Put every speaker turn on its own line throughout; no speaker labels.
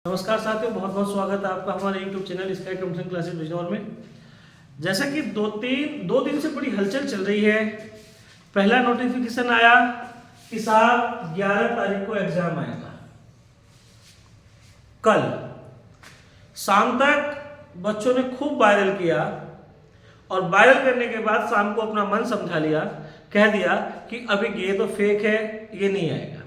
नमस्कार साथियों, बहुत बहुत स्वागत है आपका हमारे YouTube channel sky computer classes Bijnor में। जैसा कि दो दिन से बड़ी हलचल चल रही है। पहला नोटिफिकेशन आया कि साहब 11 तारीख को एग्जाम आएगा। कल शाम तक बच्चों ने खूब वायरल किया और वायरल करने के बाद शाम को अपना मन समझा लिया, कह दिया कि अभी ये तो फेक है, ये नहीं आएगा।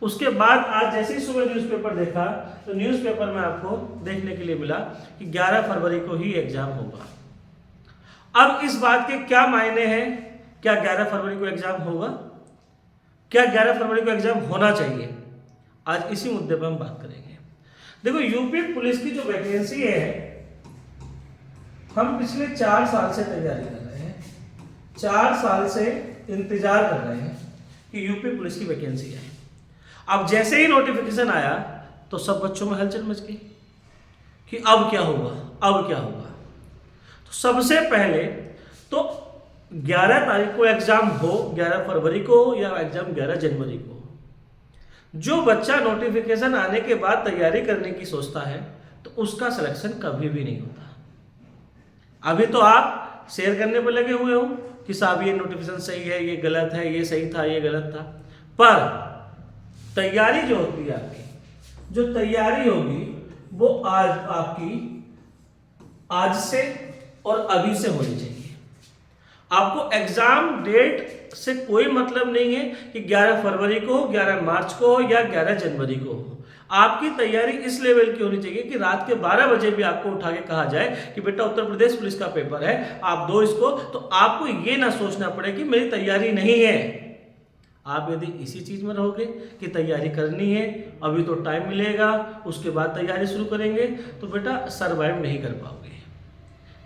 उसके बाद आज जैसे ही सुबह न्यूज़पेपर देखा तो न्यूज़पेपर में आपको देखने के लिए मिला कि 11 फरवरी को ही एग्जाम होगा। अब इस बात के क्या मायने हैं? क्या 11 फरवरी को एग्जाम होगा? क्या 11 फरवरी को एग्जाम होना चाहिए? आज इसी मुद्दे पर हम बात करेंगे। देखो, यूपी पुलिस की जो वैकेंसी है, हम पिछले 4 साल से तैयारी कर रहे हैं, 4 साल से इंतजार कर रहे हैं कि यूपी पुलिस की वैकेंसी है। अब जैसे ही नोटिफिकेशन आया तो सब बच्चों में हलचल मच गई कि अब क्या होगा, अब क्या होगा। तो सबसे पहले तो 11 तारीख को एग्जाम हो, 11 फरवरी को या एग्जाम 11 जनवरी को, जो बच्चा नोटिफिकेशन आने के बाद तैयारी करने की सोचता है तो उसका सिलेक्शन कभी भी नहीं होता। अभी तो आप शेयर करने पर लगे हुए हो कि साहब ये नोटिफिकेशन सही है, ये गलत है, ये सही था, ये गलत था। पर तैयारी जो होती है, आपकी जो तैयारी होगी वो आज आपकी आज से और अभी से होनी चाहिए। आपको एग्जाम डेट से कोई मतलब नहीं है कि 11 फरवरी को हो, 11 मार्च को हो या 11 जनवरी को हो। आपकी तैयारी इस लेवल की होनी चाहिए कि रात के 12 बजे भी आपको उठा के कहा जाए कि बेटा उत्तर प्रदेश पुलिस का पेपर है, आप दो इसको, तो आपको ये ना सोचना पड़े कि मेरी तैयारी नहीं है। आप यदि इसी चीज में रहोगे कि तैयारी करनी है, अभी तो टाइम मिलेगा, उसके बाद तैयारी शुरू करेंगे, तो बेटा सरवाइव नहीं कर पाओगे।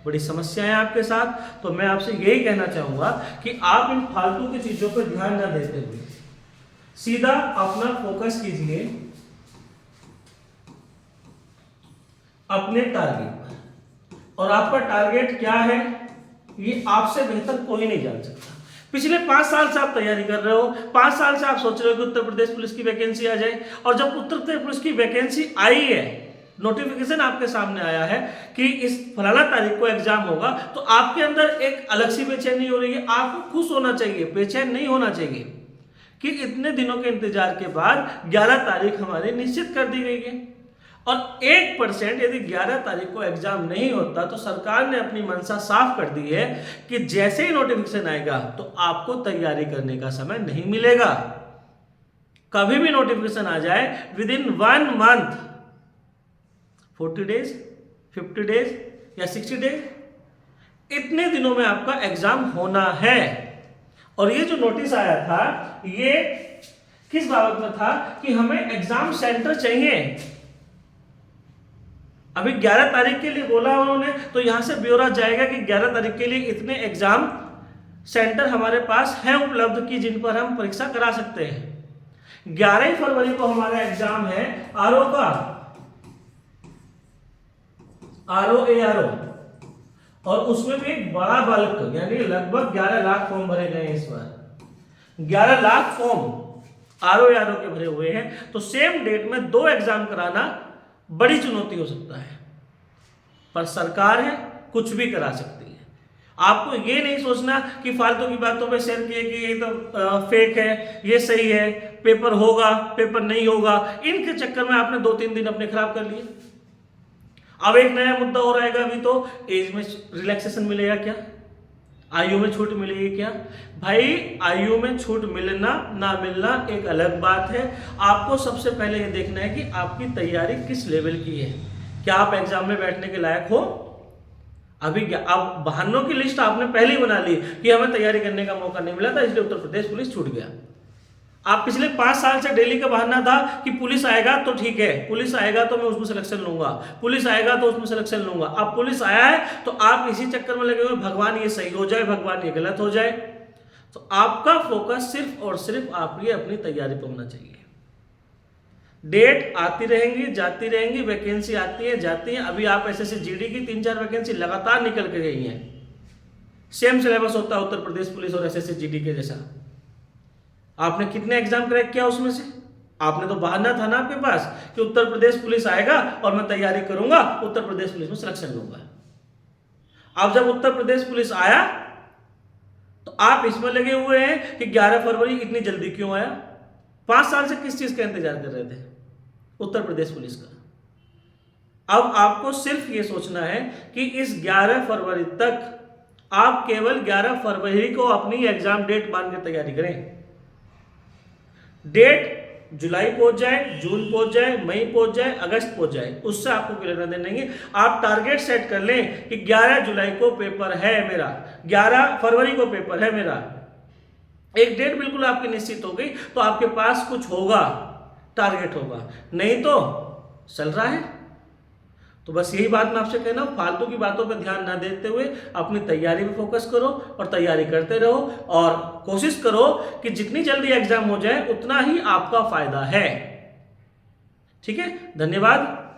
बड़ी समस्या है आपके साथ। तो मैं आपसे यही कहना चाहूंगा कि आप इन फालतू की चीजों पर ध्यान न देते हुए सीधा अपना फोकस कीजिए अपने टारगेट पर। और आपका टारगेट क्या है, ये आपसे बेहतर कोई नहीं जान सकता। पिछले 5 साल से आप तैयारी कर रहे हो, 5 साल से आप सोच रहे हो कि उत्तर प्रदेश पुलिस की वैकेंसी आ जाए, और जब उत्तर प्रदेश पुलिस की वैकेंसी आई है, नोटिफिकेशन आपके सामने आया है कि इस फलाना तारीख को एग्जाम होगा, तो आपके अंदर एक अलग सी बेचैनी हो रही है। आपको खुश होना चाहिए, बेचैन नहीं होना चाहिए कि इतने दिनों के इंतजार के बाद 11 तारीख हमारी निश्चित कर दी गई है। और 1% यदि 11 तारीख को एग्जाम नहीं होता तो सरकार ने अपनी मंशा साफ कर दी है कि जैसे ही नोटिफिकेशन आएगा तो आपको तैयारी करने का समय नहीं मिलेगा। कभी भी नोटिफिकेशन आ जाए, with in 1 month, 40 days, 50 days या 60 डेज, इतने दिनों में आपका एग्जाम होना है। और ये जो नोटिस आया था, ये किस बाबत में था कि हमें एग्जाम सेंटर चाहिए। अभी 11 तारीख के लिए बोला उन्होंने, तो यहां से ब्यौरा जाएगा कि 11 तारीख के लिए इतने एग्जाम सेंटर हमारे पास है उपलब्ध कि जिन पर हम परीक्षा करा सकते हैं। 11 फरवरी को हमारा एग्जाम है आरओ का, आरओ, और उसमें भी एक बड़ा बल्क, यानी लगभग 11 लाख फॉर्म भरे गए हैं इस बार। 11 लाख फॉर्म आरओ के भरे हुए हैं। तो सेम डेट में 2 एग्जाम कराना बड़ी चुनौती हो सकता है, पर सरकार है, कुछ भी करा सकती है। आपको ये नहीं सोचना कि फालतू की बातों पे शेयर किए कि ये तो फेक है, ये सही है, पेपर होगा, पेपर नहीं होगा, इनके चक्कर में आपने 2-3 दिन अपने खराब कर लिए। अब एक नया मुद्दा और आएगा, अभी तो एज में रिलैक्सेशन मिलेगा क्या, आयु में छूट मिलेगी क्या? भाई, आयु में छूट मिलना ना मिलना एक अलग बात है। आपको सबसे पहले ये देखना है कि आपकी तैयारी किस लेवल की है। क्या आप एग्जाम में बैठने के लायक हो? अभी अब बहानों की लिस्ट आपने पहले ही बना ली कि हमें तैयारी करने का मौका नहीं मिला था, इसलिए उत्तर प्रदेश पुलिस छूट गया। आप पिछले 5 साल से डेली का बहाना था कि पुलिस आएगा तो ठीक है, पुलिस आएगा तो मैं उसमें सिलेक्शन लूंगा, पुलिस आएगा तो उसमें सिलेक्शन लूंगा। अब पुलिस आया है तो आप इसी चक्कर में लगे हुए, भगवान ये सही हो जाए, भगवान ये गलत हो जाए। तो आपका फोकस सिर्फ और सिर्फ आपकी अपनी तैयारी पर होना चाहिए। डेट आती रहेंगी, जाती रहेंगी, वैकेंसी आती है, जाती है। अभी आप एसएससी जीडी की 3-4 वैकेंसी लगातार निकल के गई हैं। सेम सिलेबस होता है उत्तर प्रदेश पुलिस और एसएससी जीडी के जैसा। आपने कितने एग्जाम क्रैक किया उसमें से? आपने तो बहाना था ना आपके पास कि उत्तर प्रदेश पुलिस आएगा और मैं तैयारी करूंगा, उत्तर प्रदेश पुलिस में सिलेक्शन लूंगा। अब जब उत्तर प्रदेश पुलिस आया तो आप इसमें लगे हुए हैं कि 11 फरवरी इतनी जल्दी क्यों आया। 5 साल से किस चीज का इंतजार कर रहे थे? उत्तर प्रदेश पुलिस का। अब आपको सिर्फ ये सोचना है कि इस 11 फरवरी तक आप केवल 11 फरवरी को अपनी एग्जाम डेट मान के तैयारी करें। डेट जुलाई पहुंच जाए, जून पहुंच जाए, मई पहुंच जाए, अगस्त पहुंच जाए, उससे आपको कोई लेना देना नहीं है। आप टारगेट सेट कर लें कि 11 जुलाई को पेपर है मेरा, 11 फरवरी को पेपर है मेरा। एक डेट बिल्कुल आपकी निश्चित हो गई तो आपके पास कुछ होगा, टारगेट होगा, नहीं तो चल रहा है। तो बस यही बात मैं आपसे कहना हूं, फालतू की बातों पर ध्यान ना देते हुए अपनी तैयारी पे फोकस करो और तैयारी करते रहो और कोशिश करो कि जितनी जल्दी एग्जाम हो जाए उतना ही आपका फायदा है। ठीक है, धन्यवाद।